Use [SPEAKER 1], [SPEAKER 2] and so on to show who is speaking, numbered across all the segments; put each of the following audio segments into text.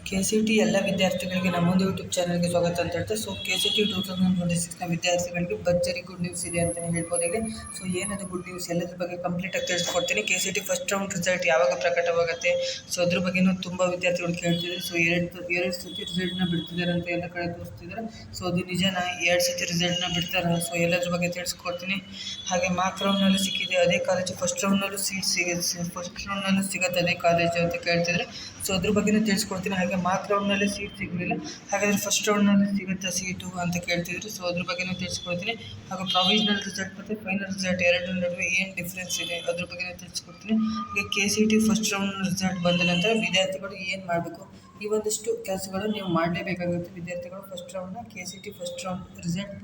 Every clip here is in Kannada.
[SPEAKER 1] KCT ಎಲ್ಲ ವಿದ್ಯಾರ್ಥಿಗಳಿಗೆ ನಮ್ಮೊಂದು ಯೂಟ್ಯೂಬ್ ಚಾನಲ್ಗೆ ಸ್ವಾಗತ ಅಂತ ಹೇಳ್ತಾ. ಸೊ KCT 2026ನ ವಿದ್ಯಾರ್ಥಿಗಳಿಗೆ ಭರ್ಜರಿ ಗುಡ್ ನ್ಯೂಸ್ ಇದೆ ಅಂತಲೇ ಹೇಳ್ಬೋದಾಗಿದೆ. ಸೊ ಏನದು ಗುಡ್ ನ್ಯೂಸ್, ಎಲ್ಲದ್ರ ಬಗ್ಗೆ ಕಂಪ್ಲೀಟಾಗಿ ತಿಳಿಸ್ಕೊಡ್ತೀನಿ. KCT ಫಸ್ಟ್ ರೌಂಡ್ ರಿಸಲ್ಟ್ ಯಾವಾಗ ಪ್ರಕಟವಾಗುತ್ತೆ, ಸೊ ಅದ್ರ ಬಗ್ಗೆನೂ ತುಂಬ ವಿದ್ಯಾರ್ಥಿಗಳು ಕೇಳ್ತಿದ್ದಾರೆ. ಸೊ ಎರಡು ಸತಿ ರಿಸಲ್ಟ್ನ ಬಿಡ್ತಿದ್ದಾರೆ ಅಂತ ಎಲ್ಲ ಕಡೆ ತೋರಿಸ್ತಿದ್ದಾರೆ. ಸೊ ಅದು ನಿಜನಾ, 2 ಸತಿ ರಿಸಲ್ಟ್ನ ಬಿಡ್ತಾರೆ? ಸೊ ಎಲ್ಲದ್ರ ಬಗ್ಗೆ ತಿಳಿಸ್ಕೊಡ್ತೀನಿ. ಹಾಗೆ ಮಾರ್ಕ್ ರೌಂಡ್ನಲ್ಲಿ ಸಿಕ್ಕಿದೆ ಅದೇ ಕಾಲೇಜು, ಫಸ್ಟ್ ರೌಂಡ್ನಲ್ಲೂ ಸೀಟ್ ಸಿಗುತ್ತೆ ಅದೇ ಕಾಲೇಜು ಅಂತ ಕೇಳ್ತಿದ್ರೆ. ಸೊ ಅದ್ರ ಬಗ್ಗೆನೂ ತಿಳಿಸ್ಕೊಡ್ತೀನಿ. ಹಾಗೆ ಮಾರ್ಕ್ ರೌಂಡ್ನಲ್ಲಿ ಸೀಟ್ ಸಿಗಲಿಲ್ಲ, ಹಾಗಾದರೆ ಫಸ್ಟ್ ರೌಂಡ್ನಲ್ಲಿ ಸಿಗುತ್ತಾ ಸೀಟು ಅಂತ ಕೇಳ್ತಿದ್ರು. ಸೊ ಅದ್ರ ಬಗ್ಗೆನೂ ತಿಳಿಸ್ಕೊಡ್ತೀನಿ. ಹಾಗೂ ಪ್ರಾವಿಷನಲ್ ರಿಸಲ್ಟ್ ಮತ್ತು ಫೈನಲ್ ರಿಸಲ್ಟ್ ಎರಡರ ನಡುವೆ ಏನು ಡಿಫ್ರೆನ್ಸ್ ಇದೆ ಅದ್ರ ಬಗ್ಗೆನೂ ತಿಳಿಸ್ಕೊಡ್ತೀನಿ. ಹಾಗೆ KCT ಫಸ್ಟ್ ರೌಂಡ್ ರಿಸಲ್ಟ್ ಬಂದ ನಂತರ ವಿದ್ಯಾರ್ಥಿಗಳು ಏನು ಮಾಡಬೇಕು, ಈ ಒಂದಿಷ್ಟು ಕೆಲಸಗಳು ನೀವು ಮಾಡಲೇಬೇಕಾಗುತ್ತೆ. ವಿದ್ಯಾರ್ಥಿಗಳು KCT ಫಸ್ಟ್ ರೌಂಡ್ ರಿಸಲ್ಟ್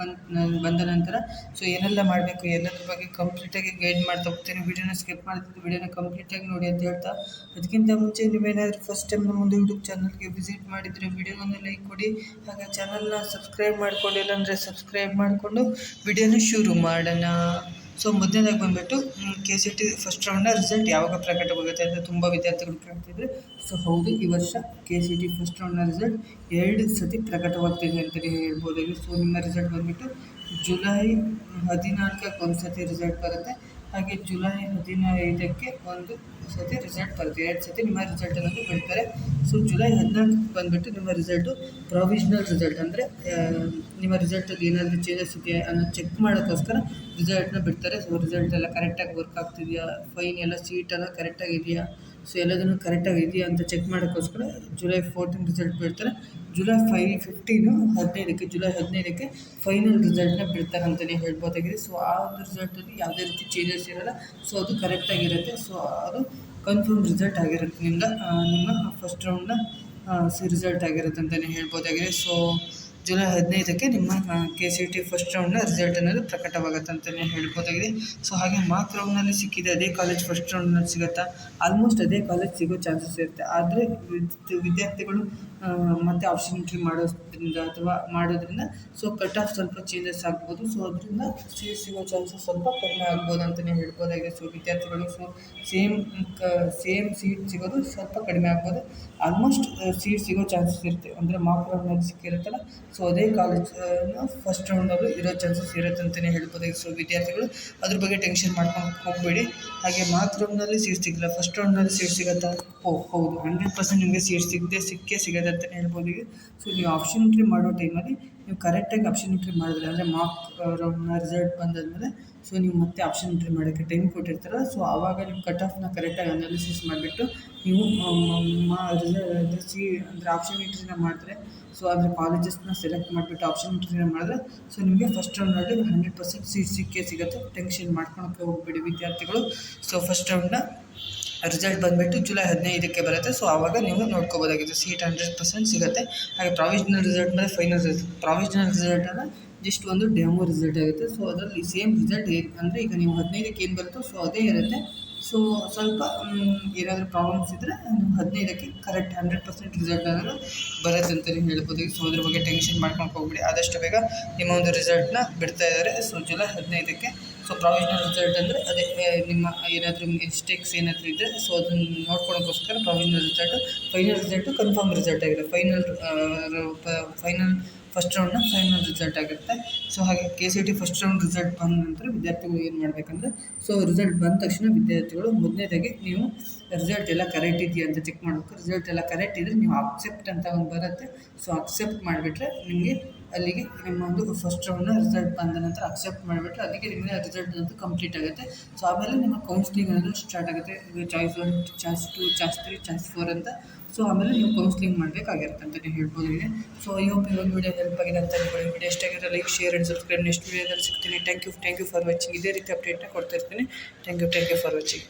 [SPEAKER 1] ಬಂದ ನಂತರ ಸೊ ಏನೆಲ್ಲ ಮಾಡಬೇಕು, ಎಲ್ಲದ್ರ ಬಗ್ಗೆ ಕಂಪ್ಲೀಟಾಗಿ ಗೈಡ್ ಮಾಡ್ತಾ ಹೋಗ್ತೀನಿ. ವಿಡಿಯೋನ ಸ್ಕಿಪ್ ಮಾಡ್ತಿದ್ದು ವಿಡಿಯೋನ ಕಂಪ್ಲೀಟಾಗಿ ನೋಡಿ ಅಂತ ಹೇಳ್ತಾ, ಅದಕ್ಕಿಂತ ಮುಂಚೆ ನೀವೇನಾದರೂ ಫಸ್ಟ್ ಟೈಮ್ ನಮ್ಮೊಂದು ಯೂಟ್ಯೂಬ್ ಚಾನಲ್ಗೆ ವಿಸಿಟ್ ಮಾಡಿದರೆ ವಿಡಿಯೋಗೊಂದು ಲೈಕ್ ಕೊಡಿ. ಹಾಗೆ ಚಾನಲ್ನ ಸಬ್ಸ್ಕ್ರೈಬ್ ಮಾಡ್ಕೊಂಡಿಲ್ಲ ಅಂದರೆ ಸಬ್ಸ್ಕ್ರೈಬ್ ಮಾಡಿಕೊಂಡು ವಿಡಿಯೋನ ಶುರು ಮಾಡೋಣ. ಸೊ ಮೊದಲನೇದಾಗಿ ಬಂದುಬಿಟ್ಟು KCT ಫಸ್ಟ್ ರೌಂಡ್ನ ರಿಸಲ್ಟ್ ಯಾವಾಗ ಪ್ರಕಟವಾಗುತ್ತೆ ಅಂತ ತುಂಬ ವಿದ್ಯಾರ್ಥಿಗಳು ಕೇಳ್ತಿದ್ರು. ಸೊ ಹೌದು, ಈ ವರ್ಷ KCT ಫಸ್ಟ್ ರೌಂಡ್ನ ರಿಸಲ್ಟ್ 2 ಸತಿ ಪ್ರಕಟವಾಗ್ತಿದೆ ಅಂತಲೇ ಹೇಳ್ಬೋದಾಗಿದೆ. ಸೊ ನಿಮ್ಮ ರಿಸಲ್ಟ್ ಬಂದುಬಿಟ್ಟು ಜುಲೈ 14ಕ್ಕೆ ಒಂದು ಸತಿ ರಿಸಲ್ಟ್ ಬರುತ್ತೆ. ಹಾಗೆ ಜುಲೈ 15ಕ್ಕೆ ಒಂದು ಸತಿ ರಿಸಲ್ಟ್ ಬರುತ್ತೆ. 2 ಸತಿ ನಿಮ್ಮ ರಿಸಲ್ಟನ್ನು ಬಿಡ್ತಾರೆ. ಸೊ ಜುಲೈ 14ಕ್ಕೆ ಬಂದುಬಿಟ್ಟು ನಿಮ್ಮ ರಿಸಲ್ಟು ಪ್ರಾವಿಷನಲ್ ರಿಸಲ್ಟ್, ಅಂದರೆ ನಿಮ್ಮ ರಿಸಲ್ಟಲ್ಲಿ ಏನಾದರೂ ಚೇಂಜಸ್ ಇದೆಯಾ ಅನ್ನೋ ಚೆಕ್ ಮಾಡೋಕ್ಕೋಸ್ಕರ ರಿಸಲ್ಟ್ನ ಬಿಡ್ತಾರೆ. ಸೊ ರಿಸಲ್ಟ್ ಎಲ್ಲ ಕರೆಕ್ಟಾಗಿ ವರ್ಕ್ ಆಗ್ತಿದೆಯಾ, ಫೈನ್ ಎಲ್ಲ ಸೀಟೆಲ್ಲ ಕರೆಕ್ಟಾಗಿದೆಯಾ, ಸೊ ಎಲ್ಲದನ್ನು ಕರೆಕ್ಟಾಗಿ ಇದೆಯಾ ಅಂತ ಚೆಕ್ ಮಾಡೋಕ್ಕೋಸ್ಕರ ಜುಲೈ 14 ರಿಸಲ್ಟ್ ಬಿಡ್ತಾರೆ. ಜುಲೈ 15ಕ್ಕೆ ಫೈನಲ್ ರಿಸಲ್ಟ್ನ ಬಿಡ್ತಾರೆ ಅಂತಲೇ ಹೇಳ್ಬೋದಾಗಿದೆ. ಸೊ ಆ ಒಂದು ರಿಸಲ್ಟಲ್ಲಿ ಯಾವುದೇ ರೀತಿ ಚೇಂಜಸ್ ಇರೋಲ್ಲ. ಸೊ ಅದು ಕರೆಕ್ಟಾಗಿರುತ್ತೆ. ಸೊ ಅದು ಕನ್ಫರ್ಮ್ ರಿಸಲ್ಟ್ ಆಗಿರುತ್ತೆ. ನಿಮ್ಮ ಫಸ್ಟ್ ರೌಂಡ್ನ ರಿಸಲ್ಟ್ ಆಗಿರುತ್ತೆ ಅಂತಲೇ ಹೇಳ್ಬೋದಾಗಿದೆ. ಸೊ ಜುಲೈ 15ಕ್ಕೆ ನಿಮ್ಮ KCT ಫಸ್ಟ್ ರೌಂಡ್ನ ರಿಸಲ್ಟ್ ಅನ್ನೋದು ಪ್ರಕಟವಾಗುತ್ತೆ ಅಂತಲೇ ಹೇಳ್ಬೋದಾಗಿದೆ. ಸೊ ಹಾಗೆ ಮಾರ್ಕ್ ರೌಂಡ್ನಲ್ಲಿ ಸಿಕ್ಕಿದೆ ಅದೇ ಕಾಲೇಜ್ ಫಸ್ಟ್ ರೌಂಡ್ನಲ್ಲಿ ಸಿಗುತ್ತಾ, ಆಲ್ಮೋಸ್ಟ್ ಅದೇ ಕಾಲೇಜ್ ಸಿಗೋ ಚಾನ್ಸಸ್ ಇರುತ್ತೆ. ಆದರೆ ವಿದ್ಯಾರ್ಥಿಗಳು ಮತ್ತೆ ಆಪ್ಷನ್ ಎಂಟ್ರಿ ಮಾಡೋದ್ರಿಂದ ಸೊ ಕಟ್ ಆಫ್ ಸ್ವಲ್ಪ ಚೇಂಜಸ್ ಆಗ್ಬೋದು. ಸೊ ಅದರಿಂದ ಸೀಟ್ ಸಿಗೋ ಚಾನ್ಸಸ್ ಸ್ವಲ್ಪ ಕಡಿಮೆ ಆಗ್ಬೋದು ಅಂತಲೇ ಹೇಳ್ಬೋದಾಗಿದೆ. ಸೊ ವಿದ್ಯಾರ್ಥಿಗಳು ಸೇಮ್ ಸೀಟ್ ಸಿಗೋದು ಸ್ವಲ್ಪ ಕಡಿಮೆ ಆಗ್ಬೋದು. ಆಲ್ಮೋಸ್ಟ್ ಸೀಟ್ ಸಿಗೋ ಚಾನ್ಸಸ್ ಇರುತ್ತೆ. ಅಂದರೆ ಮಾರ್ಕ್ ರೌಂಡ್ನಲ್ಲಿ ಸಿಕ್ಕಿರುತ್ತಲ್ಲ, ಸೊ ಅದೇ ಕಾಲೇಜ್ ಫಸ್ಟ್ ರೌಂಡಲ್ಲೂ ಇರೋ ಚಾನ್ಸಸ್ ಇರುತ್ತೆ ಅಂತಲೇ ಹೇಳ್ಬೋದಾಗಿದೆ. ಸೊ ವಿದ್ಯಾರ್ಥಿಗಳು ಅದ್ರ ಬಗ್ಗೆ ಟೆನ್ಷನ್ ಮಾಡ್ಕೊಂಡು ಹೋಗಬೇಡಿ. ಹಾಗೆ ಮಾರ್ಕ್ ರೌಂಡ್ನಲ್ಲಿ ಸೀಟ್ ಸಿಗಲ್ಲ, ಫಸ್ಟ್ ರೌಂಡ್ನಲ್ಲಿ ಸೀಟ್ ಸಿಗುತ್ತಾ? ಹೌದು, 100% ನಿಮಗೆ ಸೀಟ್ ಸಿಕ್ಕೇ ಸಿಗೋದು ಅಂತಲೇ ಹೇಳ್ಬೋದು. ಸೊ ನೀವು ಆಪ್ಷನ್ ಎಂಟ್ರಿ ಮಾಡೋ ಟೈಮಲ್ಲಿ ನೀವು ಕರೆಕ್ಟಾಗಿ ಆಪ್ಷನ್ ಎಂಟ್ರಿ ಮಾಡಿದ್ರೆ, ಅಂದರೆ ಮಾರ್ಕ್ ರೌಂಡ್ನ ರಿಸಲ್ಟ್ ಬಂದಾದಮೇಲೆ ಸೊ ನೀವು ಮತ್ತೆ ಆಪ್ಷನ್ ಎಂಟ್ರಿ ಮಾಡೋಕ್ಕೆ ಟೈಮ್ ಕೊಟ್ಟಿರ್ತಾರಲ್ಲ, ಸೊ ಆವಾಗ ನೀವು ಕಟ್ ಆಫ್ನ ಕರೆಕ್ಟಾಗಿ ಅನಾಲಿಸಿಸ್ ಮಾಡಿಬಿಟ್ಟು ನೀವು ಅಂದರೆ ಆಪ್ಷನ್ ಎಂಟ್ರಿನ ಮಾಡಿದ್ರೆ, ಸೊ ಅಂದರೆ ಕಾಲೇಜಸ್ನ ಸೆಲೆಕ್ಟ್ ಮಾಡಿಬಿಟ್ಟು ಆಪ್ಷನ್ ಎಂಟ್ರಿನ ಮಾಡಿದ್ರೆ ಸೊ ನಿಮಗೆ ಫಸ್ಟ್ ರೌಂಡ್ನಲ್ಲಿ 100% ಸೀಟ್ ಸಿಕ್ಕೇ ಸಿಗುತ್ತೆ. ಟೆನ್ಷನ್ ಮಾಡ್ಕೊಳಕ್ಕೆ ಹೋಗಬೇಡಿ ವಿದ್ಯಾರ್ಥಿಗಳು. ಸೊ ಫಸ್ಟ್ ರೌಂಡ್ನ ರಿಸಲ್ಟ್ ಬಂದುಬಿಟ್ಟು ಜುಲೈ 15ಕ್ಕೆ ಬರುತ್ತೆ. ಸೊ ಆವಾಗ ನೀವು ನೋಡ್ಕೋಬೋದಾಗಿದೆ, ಸೀಟ್ 100% ಸಿಗುತ್ತೆ. ಹಾಗೆ ಪ್ರಾವಿಷನಲ್ ರಿಸಲ್ಟ್ ಮತ್ತು ಫೈನಲ್ ರಿಸಲ್ಟ್, ಪ್ರಾವಿಷನಲ್ ರಿಸಲ್ಟನ್ನು ಜಸ್ಟ್ ಒಂದು ಡೆಮೋ ರಿಸಲ್ಟ್ ಆಗುತ್ತೆ. ಸೊ ಅದರಲ್ಲಿ ಸೇಮ್ ರಿಸಲ್ಟ್ ಅಂದರೆ ಈಗ ನೀವು 15ಕ್ಕೆ ಏನು ಬರುತ್ತೋ ಸೊ ಅದೇ ಇರುತ್ತೆ. ಸೊ ಸ್ವಲ್ಪ ಏನಾದರೂ ಪ್ರಾಬ್ಲಮ್ಸ್ ಇದ್ದರೆ 15ಕ್ಕೆ ಕರೆಕ್ಟ್ 100% ರಿಸಲ್ಟ್ ಅನ್ನೋದು ಬರುತ್ತೆ ಅಂತಲೇ ಹೇಳ್ಬೋದು. ಸೊ ಅದ್ರ ಬಗ್ಗೆ ಟೆನ್ಷನ್ ಮಾಡ್ಕೊಂಡು ಹೋಗ್ಬಿಡಿ. ಆದಷ್ಟು ಬೇಗ ನಿಮ್ಮ ಒಂದು ರಿಸಲ್ಟ್ನ ಬಿಡ್ತಾ ಇದ್ದಾರೆ. ಸೊ ಜುಲೈ 15ಕ್ಕೆ ಸೊ ಪ್ರಾವಿಷನಲ್ ರಿಸಲ್ಟ್ ಅಂದರೆ ಅದೇ ನಿಮ್ಮ ಏನಾದರೂ ಮಿಸ್ಟೇಕ್ಸ್ ಏನಾದರೂ ಇದ್ದರೆ ಸೊ ಅದನ್ನು ನೋಡ್ಕೊಳ್ಳೋಕ್ಕೋಸ್ಕರ provisional result. Final result confirm result ಆಗಿದೆ. ಫೈನಲ್ ಫಸ್ಟ್ ರೌಂಡ್ನ ಫೈನಲ್ ರಿಸಲ್ಟ್ ಆಗಿರುತ್ತೆ. ಸೊ ಹಾಗೆ KCT ಫಸ್ಟ್ ರೌಂಡ್ ರಿಸಲ್ಟ್ ಬಂದ ನಂತರ ವಿದ್ಯಾರ್ಥಿಗಳು ಏನು ಮಾಡಬೇಕಂದ್ರೆ, ಸೊ ರಿಸಲ್ಟ್ ಬಂದ ತಕ್ಷಣ ವಿದ್ಯಾರ್ಥಿಗಳು ಮೊದಲನೇದಾಗಿ ನೀವು ರಿಸಲ್ಟ್ ಎಲ್ಲ ಕರೆಕ್ಟ್ ಇದೆಯಾ ಅಂತ ಚೆಕ್ ಮಾಡಬೇಕು. ರಿಸಲ್ಟ್ ಎಲ್ಲ ಕರೆಕ್ಟ್ ಇದ್ದರೆ ನೀವು ಅಕ್ಸೆಪ್ಟ್ ಅಂತ ಒಂದು ಬರುತ್ತೆ. ಸೊ ಅಕ್ಸೆಪ್ಟ್ ಮಾಡಿಬಿಟ್ರೆ ನಿಮಗೆ ಅಲ್ಲಿಗೆ ನಿಮ್ಮ ಒಂದು ಫಸ್ಟ್ ರೌಂಡ್ನ ರಿಸಲ್ಟ್ ಬಂದ ನಂತರ ಅಕ್ಸೆಪ್ಟ್ ಮಾಡಿಬಿಟ್ರೆ ಅಲ್ಲಿಗೆ ನಿಮಗೆ ರಿಸಲ್ಟ್ ಅಂತೂ ಕಂಪ್ಲೀಟ್ ಆಗುತ್ತೆ. ಸೊ ಆಮೇಲೆ ನಿಮ್ಮ ಕೌನ್ಸ್ಲಿಂಗ್ ಅನ್ನೋದು ಸ್ಟಾರ್ಟ್ ಆಗುತ್ತೆ. ಚಾಯ್ಸ್ 1, ಚಾಯ್ಸ್ 2, ಚಾಯ್ಸ್ 3, ಚಾಯ್ಸ್ 4 ಅಂತ. ಸೊ ಆಮೇಲೆ ನೀವು ಕೌನ್ಸ್ಲಿಂಗ್ ಮಾಡಬೇಕಾಗಿರುತ್ತೆ ಅಂತಲೇ ಹೇಳ್ಬೋದಾಗಿದೆ. ಸೊ ಐ ಹೋಪ್ ಈ ಒಂದು ವಿಡಿಯೋ ಹೆಲ್ಪ್ ಆಗಿದೆ ಅಂತ ಅನ್ಕೊಳ್ಳಿ. ವಿಡಿಯೋ ಇಷ್ಟ ಆಗಿದ್ರೆ like, share and subscribe. Next ವಿಡಿಯೋದಲ್ಲಿ ಸಿಗ್ತೀನಿ. Thank you for watching. ಇದೇ ರೀತಿ ಅಪ್ಡೇಟ್ನ ಕೊಡ್ತಾ ಇರ್ತೀನಿ. Thank you for watching.